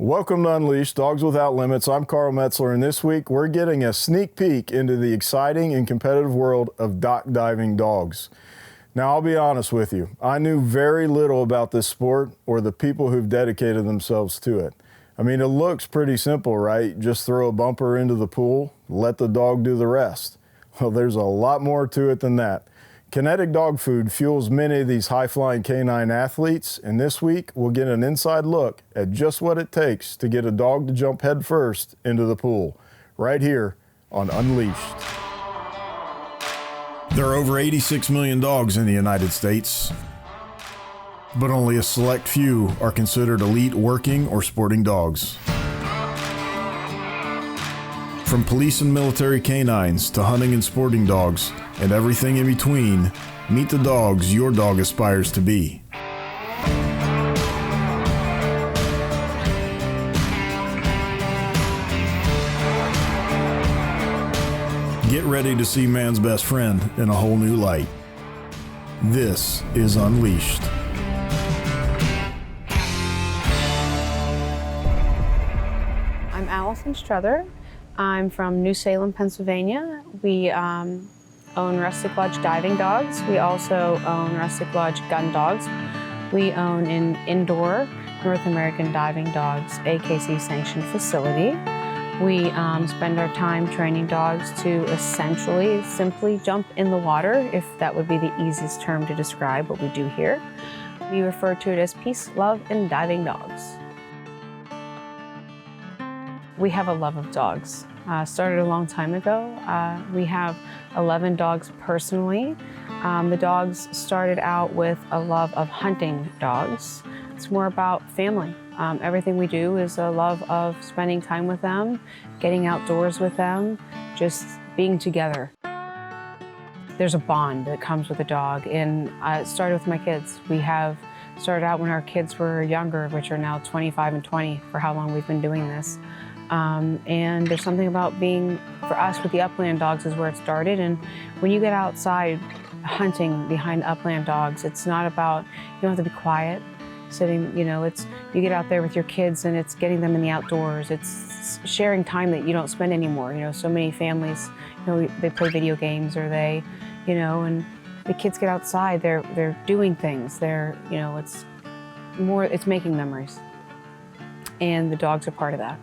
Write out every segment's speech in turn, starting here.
Welcome to Unleashed, Dogs Without Limits. I'm Carl Metzler, and this week we're getting a sneak peek into the exciting and competitive world of dock diving dogs. Now, I'll be honest with you, I knew very little about this sport or the people who've dedicated themselves to it. I mean, it looks pretty simple, right? Just throw a bumper into the pool, let the dog do the rest. Well, there's a lot more to it than that. Kinetic dog food fuels many of these high-flying canine athletes, and this week we'll get an inside look at just what it takes to get a dog to jump headfirst into the pool, right here on Unleashed. There are over 86 million dogs in the United States, but only a select few are considered elite working or sporting dogs. From police and military canines to hunting and sporting dogs and everything in between, meet the dogs your dog aspires to be. Get ready to see man's best friend in a whole new light. This is Unleashed. I'm Allison Struther. I'm from New Salem, Pennsylvania. We own Rustic Lodge Diving Dogs. We also own Rustic Lodge Gun Dogs. We own an indoor North American Diving Dogs AKC sanctioned facility. We spend our time training dogs to essentially simply jump in the water, if that would be the easiest term to describe what we do here. We refer to it as peace, love, and diving dogs. We have a love of dogs. Started a long time ago. We have 11 dogs personally. The dogs started out with a love of hunting dogs. It's more about family. Everything we do is a love of spending time with them, getting outdoors with them, just being together. There's a bond that comes with a dog, and it started with my kids. We have started out when our kids were younger, which are now 25 and 20 for how long we've been doing this. And there's something about being, for us with the Upland dogs is where it started. And when you get outside hunting behind Upland dogs, it's not about, you don't have to be quiet, sitting, you get out there with your kids and it's getting them in the outdoors. It's sharing time that you don't spend anymore. So many families, they play video games or they, and the kids get outside, they're doing things. It's making memories. And the dogs are part of that.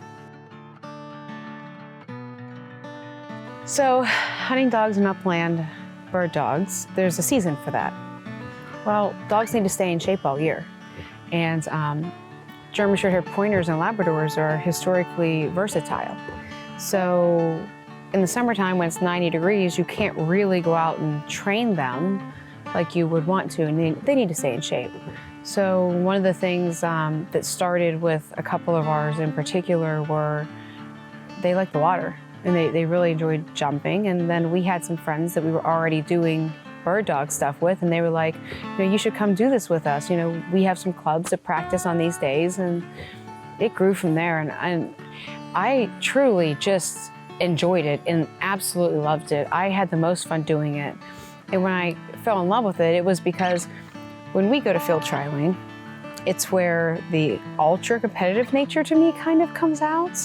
So, hunting dogs in Upland, bird dogs, there's a season for that. Well, dogs need to stay in shape all year. And German Short-haired Pointers and Labradors are historically versatile. So, in the summertime when it's 90 degrees, you can't really go out and train them like you would want to, and they need to stay in shape. So, one of the things that started with a couple of ours in particular were they like the water. And they really enjoyed jumping. And then we had some friends that we were already doing bird dog stuff with, and they were like, you should come do this with us. We have some clubs that practice on these days, and it grew from there. And I truly just enjoyed it and absolutely loved it. I had the most fun doing it. And when I fell in love with it, it was because when we go to field trialing, it's where the ultra competitive nature to me kind of comes out.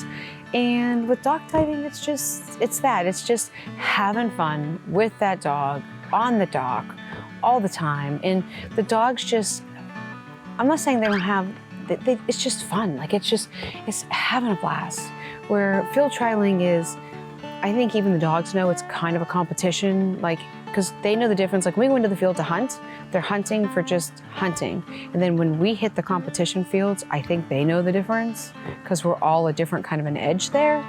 And with dock diving, it's just having fun with that dog on the dock all the time. And the dogs I'm not saying they don't have, it's just fun. It's having a blast. Where field trialing is, I think even the dogs know it's kind of a competition, because they know the difference. Like when we go into the field to hunt, they're hunting for just hunting. And then when we hit the competition fields, I think they know the difference because we're all a different kind of an edge there.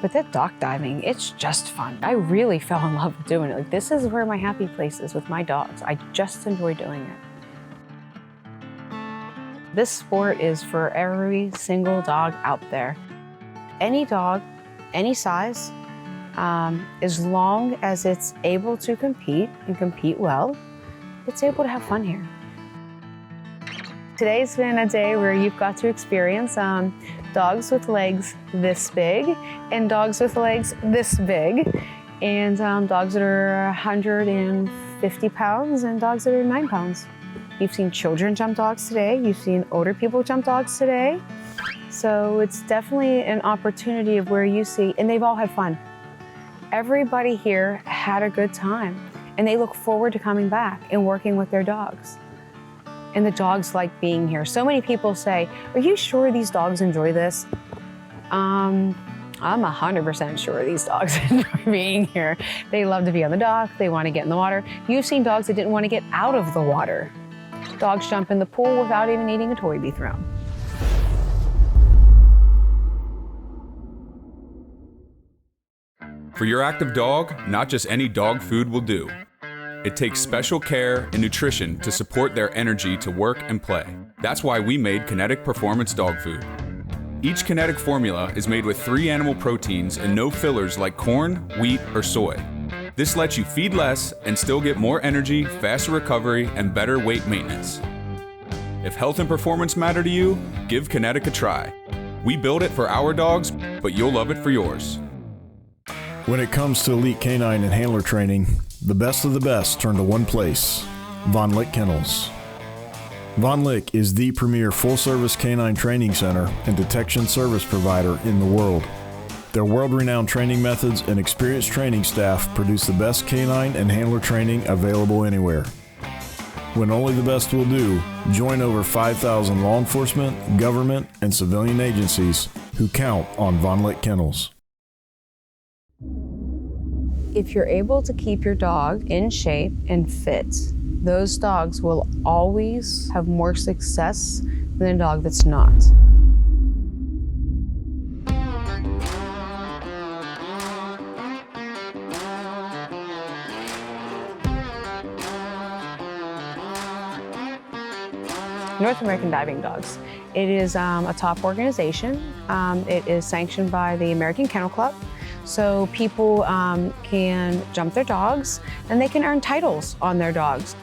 But that dock diving, it's just fun. I really fell in love with doing it. This is where my happy place is with my dogs. I just enjoy doing it. This sport is for every single dog out there. Any dog, any size, as long as it's able to compete and compete well, it's able to have fun here. Today's been a day where you've got to experience dogs with legs this big and dogs with legs this big, and dogs that are 150 pounds and dogs that are 9 pounds. You've seen children jump dogs today. You've seen older people jump dogs today. So it's definitely an opportunity of where you see, and they've all had fun. Everybody here had a good time, and they look forward to coming back and working with their dogs. And the dogs like being here. So many people say, are you sure these dogs enjoy this? I'm 100% sure these dogs enjoy being here. They love to be on the dock. They want to get in the water. You've seen dogs that didn't want to get out of the water. Dogs jump in the pool without even needing a toy be thrown. For your active dog, not just any dog food will do. It takes special care and nutrition to support their energy to work and play. That's why we made Kinetic Performance Dog Food. Each Kinetic formula is made with 3 animal proteins and no fillers like corn, wheat, or soy. This lets you feed less and still get more energy, faster recovery, and better weight maintenance. If health and performance matter to you, give Kinetic a try. We build it for our dogs, but you'll love it for yours. When it comes to elite canine and handler training, the best of the best turn to one place, Von Lick Kennels. Von Lick is the premier full-service canine training center and detection service provider in the world. Their world-renowned training methods and experienced training staff produce the best canine and handler training available anywhere. When only the best will do, join over 5,000 law enforcement, government, and civilian agencies who count on Von Lick Kennels. If you're able to keep your dog in shape and fit, those dogs will always have more success than a dog that's not. North American Diving Dogs. It is a top organization. It is sanctioned by the American Kennel Club. So people can jump their dogs and they can earn titles on their dogs.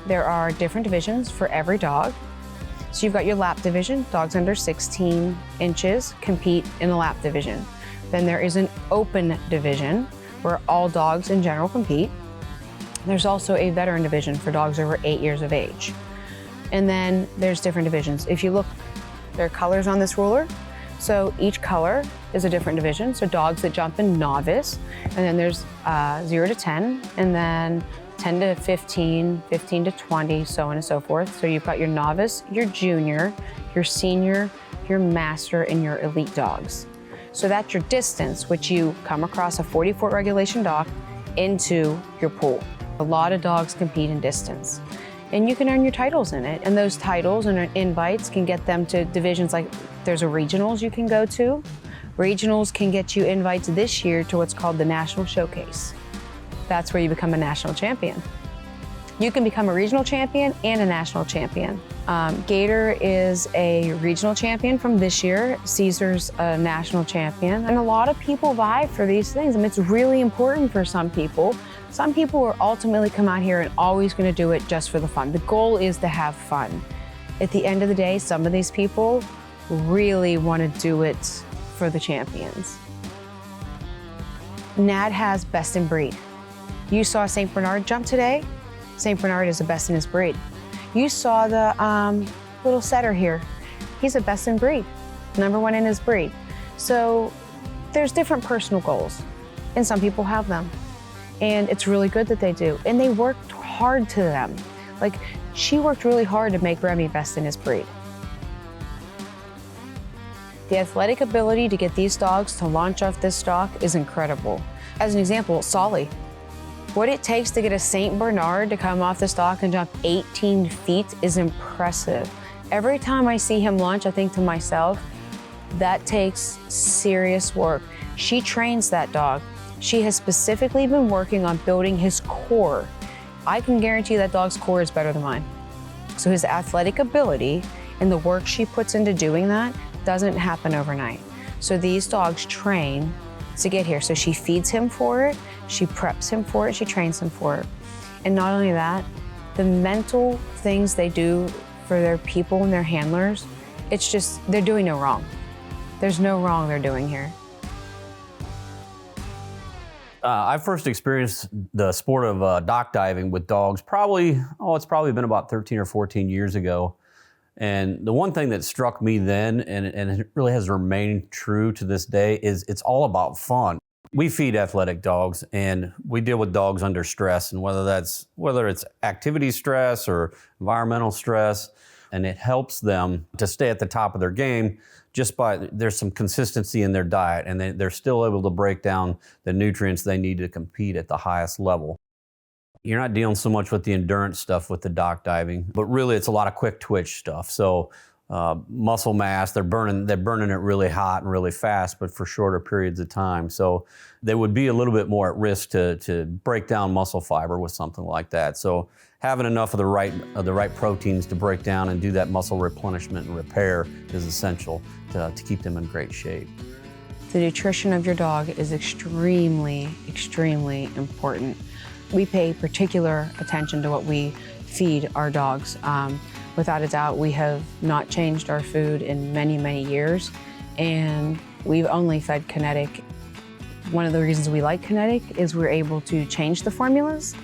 There are different divisions for every dog. So you've got your lap division, dogs under 16 inches compete in the lap division. Then there is an open division where all dogs in general compete. There's also a veteran division for dogs over 8 years of age. And then there's different divisions. If you look, there are colors on this ruler. So each color is a different division. So dogs that jump in novice, and then there's 0 to 10, and then 10 to 15, 15 to 20, so on and so forth. So you've got your novice, your junior, your senior, your master, and your elite dogs. So that's your distance, which you come across a 40-foot regulation dock into your pool. A lot of dogs compete in distance. And you can earn your titles in it. And those titles and invites can get them to divisions like there's a regionals you can go to. Regionals can get you invites this year to what's called the National Showcase. That's where you become a national champion. You can become a regional champion and a national champion. Gator is a regional champion from this year. Caesar's a national champion. And a lot of people vie for these things. I mean, it's really important for some people. Some people will ultimately come out here and always going to do it just for the fun. The goal is to have fun. At the end of the day, some of these people really want to do it for the champions. NAD has best in breed. You saw St. Bernard jump today. St. Bernard is the best in his breed. You saw the little setter here. He's a best in breed, #1 in his breed. So there's different personal goals, and some people have them. And it's really good that they do. And they worked hard to them. Like, she worked really hard to make Remy best in his breed. The athletic ability to get these dogs to launch off this stock is incredible. As an example, Solly. What it takes to get a St. Bernard to come off the stock and jump 18 feet is impressive. Every time I see him launch, I think to myself, that takes serious work. She trains that dog. She has specifically been working on building his core. I can guarantee that dog's core is better than mine. So his athletic ability and the work she puts into doing that doesn't happen overnight. So these dogs train to get here. So she feeds him for it, she preps him for it, she trains him for it. And not only that, the mental things they do for their people and their handlers, it's just, they're doing no wrong. There's no wrong they're doing here. I first experienced the sport of dock diving with dogs it's probably been about 13 or 14 years ago. And the one thing that struck me then, and it really has remained true to this day, is it's all about fun. We feed athletic dogs, and we deal with dogs under stress, and whether it's activity stress or environmental stress, and it helps them to stay at the top of their game just by there's some consistency in their diet, and they're still able to break down the nutrients they need to compete at the highest level. You're not dealing so much with the endurance stuff with the dock diving, but really it's a lot of quick twitch stuff. So muscle mass, they're burning it really hot and really fast, but for shorter periods of time. So they would be a little bit more at risk to break down muscle fiber with something like that. So having enough of the right proteins to break down and do that muscle replenishment and repair is essential to keep them in great shape. The nutrition of your dog is extremely, extremely important. We pay particular attention to what we feed our dogs. Without a doubt, we have not changed our food in many, many years, and we've only fed Kinetic. One of the reasons we like Kinetic is we're able to change the formulas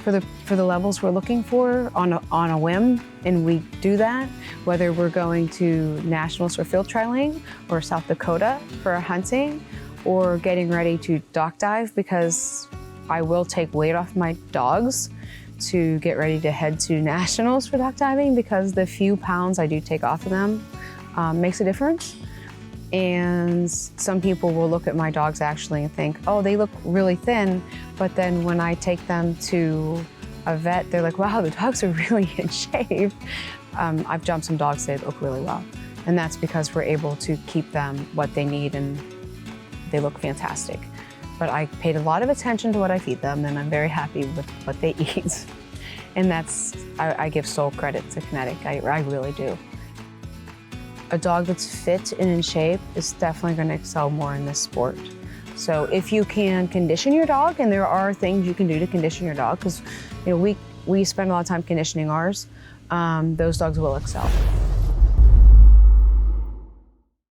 for the levels we're looking for on a whim, and we do that whether we're going to nationals for field trialing or South Dakota for hunting or getting ready to dock dive, because I will take weight off my dogs to get ready to head to nationals for dock diving, because the few pounds I do take off of them makes a difference. And some people will look at my dogs actually and think, oh, they look really thin. But then when I take them to a vet, they're like, wow, the dogs are really in shape. I've jumped some dogs, they look really well. And that's because we're able to keep them what they need, and they look fantastic. But I paid a lot of attention to what I feed them, and I'm very happy with what they eat. And I give sole credit to Kinetic, I really do. A dog that's fit and in shape is definitely going to excel more in this sport. So if you can condition your dog, and there are things you can do to condition your dog, because we spend a lot of time conditioning ours, those dogs will excel.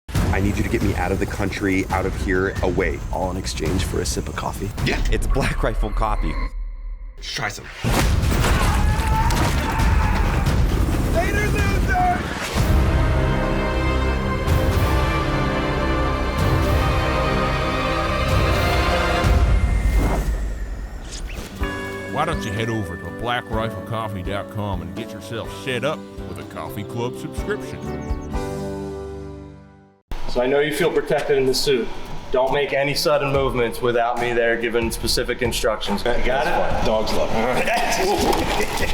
I need you to get me out of the country, out of here, away. All in exchange for a sip of coffee? Yeah, it's Black Rifle coffee. Let's try some. Later, loser! Why don't you head over to blackriflecoffee.com and get yourself set up with a coffee club subscription. So I know you feel protected in the suit. Don't make any sudden movements without me there giving specific instructions. You got it? Dogs love it.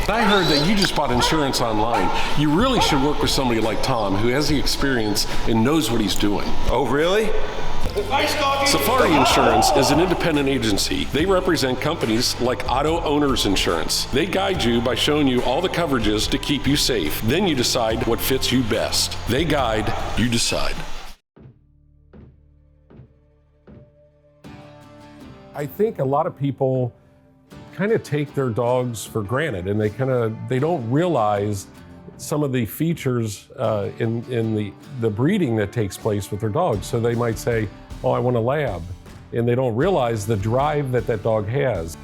I heard that you just bought insurance online. You really should work with somebody like Tom, who has the experience and knows what he's doing. Oh, really? Safari Insurance is an independent agency. They represent companies like Auto Owners Insurance. They guide you by showing you all the coverages to keep you safe. Then you decide what fits you best. They guide, you decide. I think a lot of people kind of take their dogs for granted, and they don't realize some of the features in the breeding that takes place with their dogs. So they might say, oh, I want a lab, and they don't realize the drive that dog has.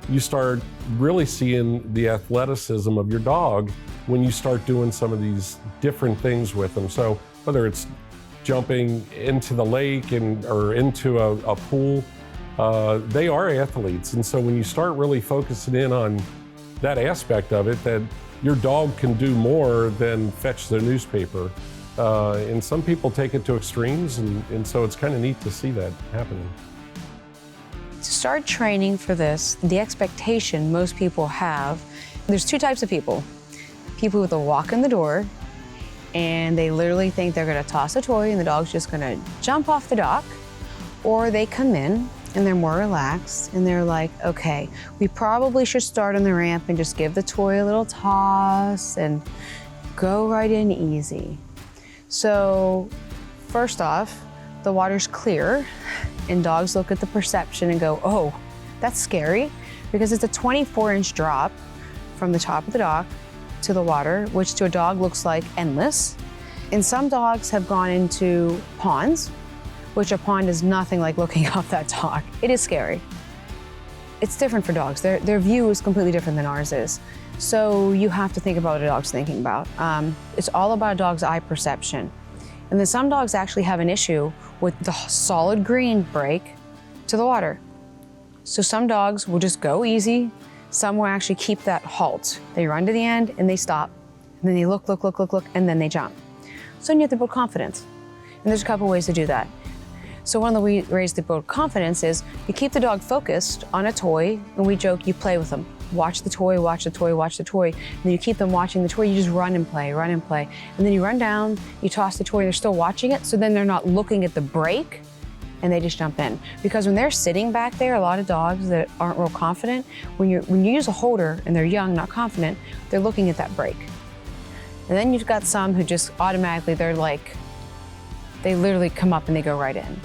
You start really seeing the athleticism of your dog when you start doing some of these different things with them. So whether it's jumping into the lake or into a pool, they are athletes. And so when you start really focusing in on that aspect of it, that your dog can do more than fetch the newspaper. And some people take it to extremes, and so it's kind of neat to see that happening. To start training for this, the expectation most people have, there's two types of people. People who will walk in the door and they literally think they're gonna toss a toy and the dog's just gonna jump off the dock, or they come in and they're more relaxed and they're like, okay, we probably should start on the ramp and just give the toy a little toss and go right in easy. So first off, the water's clear and dogs look at the perception and go, oh, that's scary, because it's a 24-inch drop from the top of the dock to the water, which to a dog looks like endless. And some dogs have gone into ponds, which a pond is nothing like looking off that dock. It is scary. It's different for dogs. Their view is completely different than ours is. So you have to think about what a dog's thinking about. It's all about a dog's eye perception. And then some dogs actually have an issue with the solid green break to the water. So some dogs will just go easy. Some will actually keep that halt. They run to the end and they stop. And then they look, and then they jump. So you have to build confidence. And there's a couple ways to do that. So one of the ways to build confidence is you keep the dog focused on a toy, and we joke, you play with them. Watch the toy, watch the toy, watch the toy. And then you keep them watching the toy, you just run and play. And then you run down, you toss the toy, and they're still watching it, so then they're not looking at the break, and they just jump in. Because when they're sitting back there, a lot of dogs that aren't real confident, when you use a holder and they're young, not confident, they're looking at that break. And then you've got some who just automatically, they literally come up and they go right in.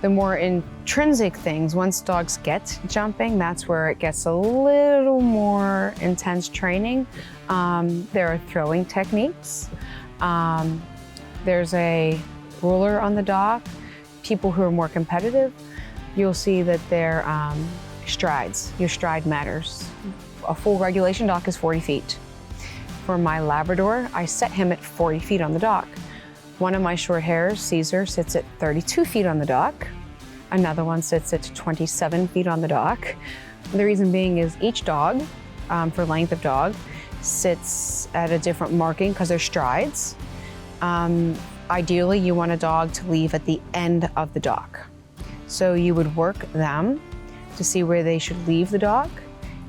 The more intrinsic things, once dogs get jumping, that's where it gets a little more intense training. There are throwing techniques. There's a ruler on the dock. People who are more competitive, you'll see that their strides, your stride matters. A full regulation dock is 40 feet. For my Labrador, I set him at 40 feet on the dock. One of my short hairs, Caesar, sits at 32 feet on the dock. Another one sits at 27 feet on the dock. The reason being is each dog, for length of dog, sits at a different marking because they're strides. Ideally, you want a dog to leave at the end of the dock. So you would work them to see where they should leave the dock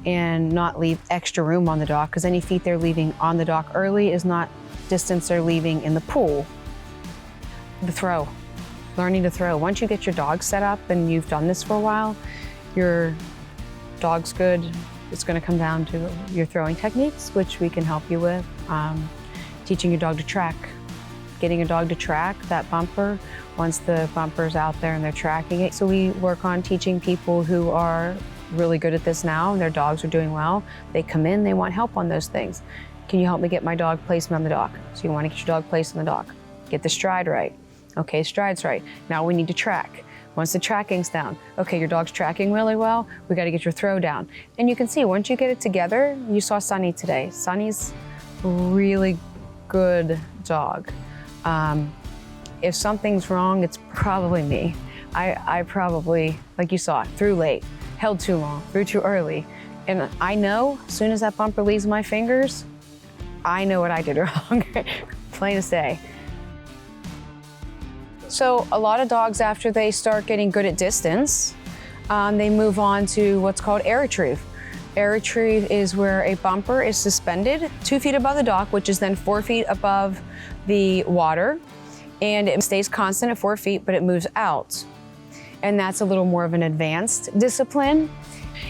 and not leave extra room on the dock, because any feet they're leaving on the dock early is not distance they're leaving in the pool. The throw, learning to throw. Once you get your dog set up and you've done this for a while, your dog's good. It's going to come down to your throwing techniques, which we can help you with. Teaching your dog to track, getting a dog to track that bumper once the bumper's out there and they're tracking it. So we work on teaching people who are really good at this now and their dogs are doing well. They come in, they want help on those things. Can you help me get my dog placed on the dock? So you want to get your dog placed on the dock. Get the stride right. Okay, stride's right. Now we need to track. Once the tracking's down, okay, your dog's tracking really well, we got to get your throw down. And you can see, once you get it together, you saw Sunny today. Sunny's a really good dog. If something's wrong, it's probably me. I probably, like you saw, threw late, held too long, threw too early. And I know, as soon as that bumper leaves my fingers, I know what I did wrong, plain as day. So a lot of dogs, after they start getting good at distance, they move on to what's called air retrieve. Air retrieve is where a bumper is suspended 2 feet above the dock, which is then 4 feet above the water, and it stays constant at 4 feet, but it moves out. And that's a little more of an advanced discipline.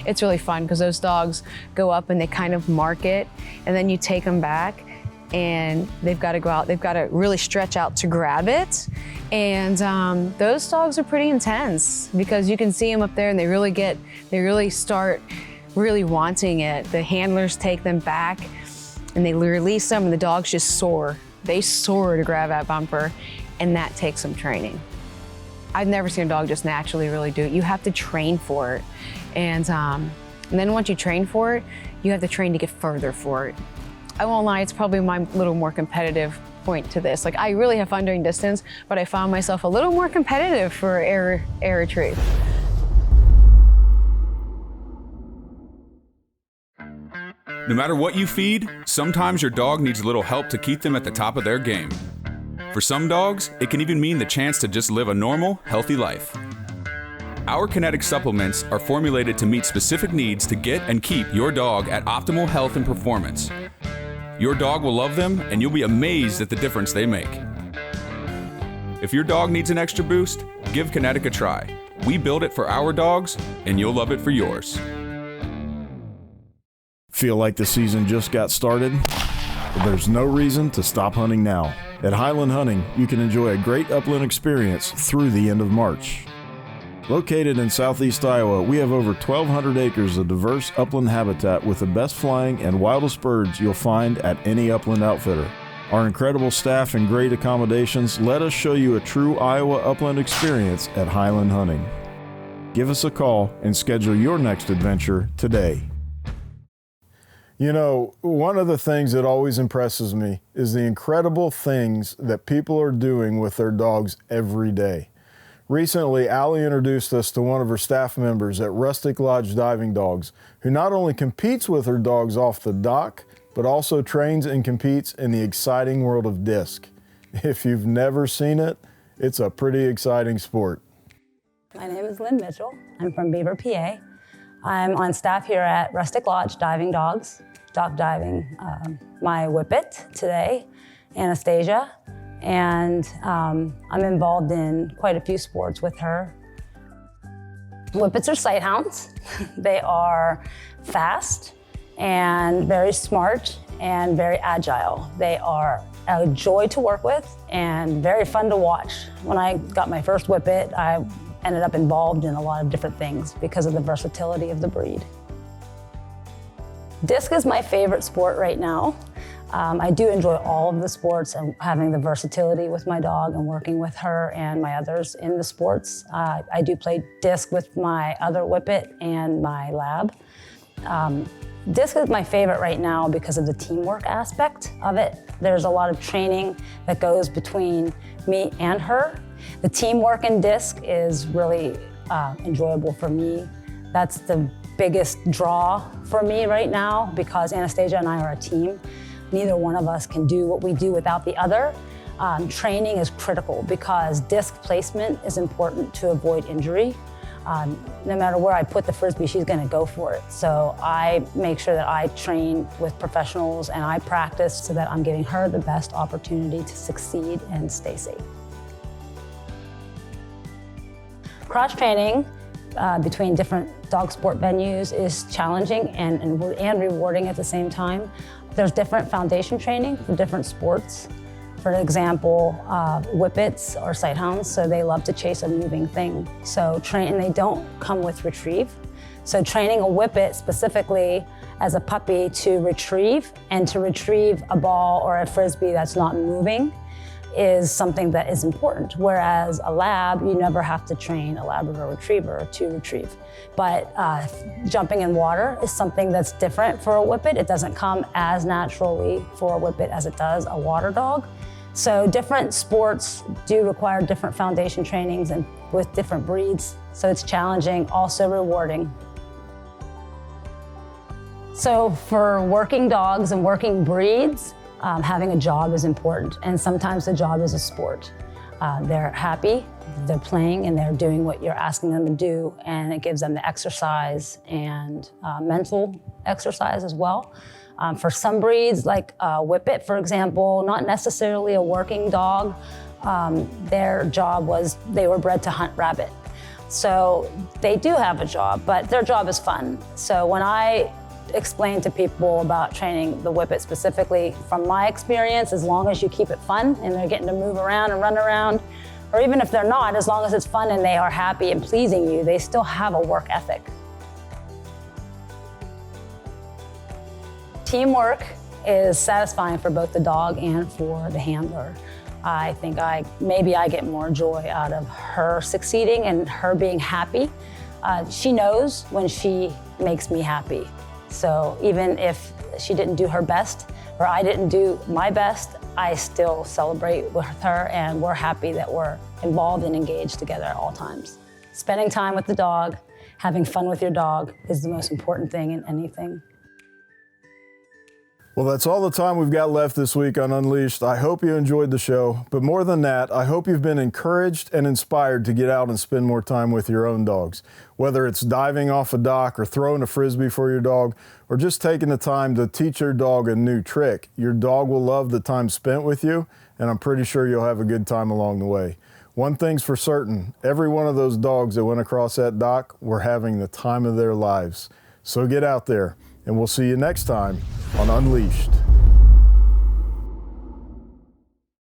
It's really fun because those dogs go up and they kind of mark it, and then you take them back and they've got to go out, they've got to really stretch out to grab it. And those dogs are pretty intense because you can see them up there and they really start really wanting it. The handlers take them back and they release them and the dogs just soar. They soar to grab that bumper, and that takes some training. I've never seen a dog just naturally really do it. You have to train for it. And then once you train for it, you have to train to get further for it. I won't lie, it's probably my little more competitive point to this. Like, I really have fun doing distance, but I found myself a little more competitive for air retrieve. No matter what you feed, sometimes your dog needs a little help to keep them at the top of their game. For some dogs, it can even mean the chance to just live a normal, healthy life. Our Kinetic supplements are formulated to meet specific needs to get and keep your dog at optimal health and performance. Your dog will love them, and you'll be amazed at the difference they make. If your dog needs an extra boost, give Kinetic a try. We build it for our dogs, and you'll love it for yours. Feel like the season just got started? Well, there's no reason to stop hunting now. At Highland Hunting, you can enjoy a great upland experience through the end of March. Located in southeast Iowa, we have over 1,200 acres of diverse upland habitat with the best flying and wildest birds you'll find at any upland outfitter. Our incredible staff and great accommodations let us show you a true Iowa upland experience at Highland Hunting. Give us a call and schedule your next adventure today. You know, one of the things that always impresses me is the incredible things that people are doing with their dogs every day. Recently, Allie introduced us to one of her staff members at Rustic Lodge Diving Dogs, who not only competes with her dogs off the dock, but also trains and competes in the exciting world of disc. If you've never seen it, it's a pretty exciting sport. My name is Lynn Mitchell. I'm from Beaver, PA. I'm on staff here at Rustic Lodge Diving Dogs, dock diving my Whippet today, Anastasia, and I'm involved in quite a few sports with her. Whippets are sight hounds. They are fast and very smart and very agile. They are a joy to work with and very fun to watch. When I got my first Whippet, I ended up involved in a lot of different things because of the versatility of the breed. Disc is my favorite sport right now. I do enjoy all of the sports and having the versatility with my dog and working with her and my others in the sports. I do play disc with my other Whippet and my lab. Disc is my favorite right now because of the teamwork aspect of it. There's a lot of training that goes between me and her. The teamwork in disc is really enjoyable for me. That's the biggest draw for me right now because Anastasia and I are a team. Neither one of us can do what we do without the other. Training is critical because disc placement is important to avoid injury. No matter where I put the Frisbee, she's gonna go for it. So I make sure that I train with professionals and I practice so that I'm giving her the best opportunity to succeed and stay safe. Cross-training between different dog sport venues is challenging and rewarding at the same time. There's different foundation training for different sports. For example, Whippets are sight hounds, so they love to chase a moving thing. So they don't come with retrieve. So training a Whippet specifically as a puppy to retrieve and to retrieve a ball or a Frisbee that's not moving is something that is important. Whereas a lab, you never have to train a Labrador retriever to retrieve. But jumping in water is something that's different for a Whippet. It doesn't come as naturally for a Whippet as it does a water dog. So different sports do require different foundation trainings and with different breeds. So it's challenging, also rewarding. So for working dogs and working breeds, having a job is important, and sometimes the job is a sport. They're happy, they're playing, and they're doing what you're asking them to do, and it gives them the exercise and mental exercise as well. For some breeds, like Whippet, for example, not necessarily a working dog, their job was they were bred to hunt rabbit. So they do have a job, but their job is fun. So when I explain to people about training the Whippet specifically, from my experience, as long as you keep it fun and they're getting to move around and run around, or even if they're not, as long as it's fun and they are happy and pleasing you, they still have a work ethic. Teamwork is satisfying for both the dog and for the handler. I think maybe I get more joy out of her succeeding and her being happy. She knows when she makes me happy. So even if she didn't do her best or I didn't do my best, I still celebrate with her and we're happy that we're involved and engaged together at all times. Spending time with the dog, having fun with your dog is the most important thing in anything. Well, that's all the time we've got left this week on Unleashed. I hope you enjoyed the show, but more than that, I hope you've been encouraged and inspired to get out and spend more time with your own dogs. Whether it's diving off a dock or throwing a Frisbee for your dog, or just taking the time to teach your dog a new trick, your dog will love the time spent with you, and I'm pretty sure you'll have a good time along the way. One thing's for certain, every one of those dogs that went across that dock were having the time of their lives. So get out there, and we'll see you next time on Unleashed.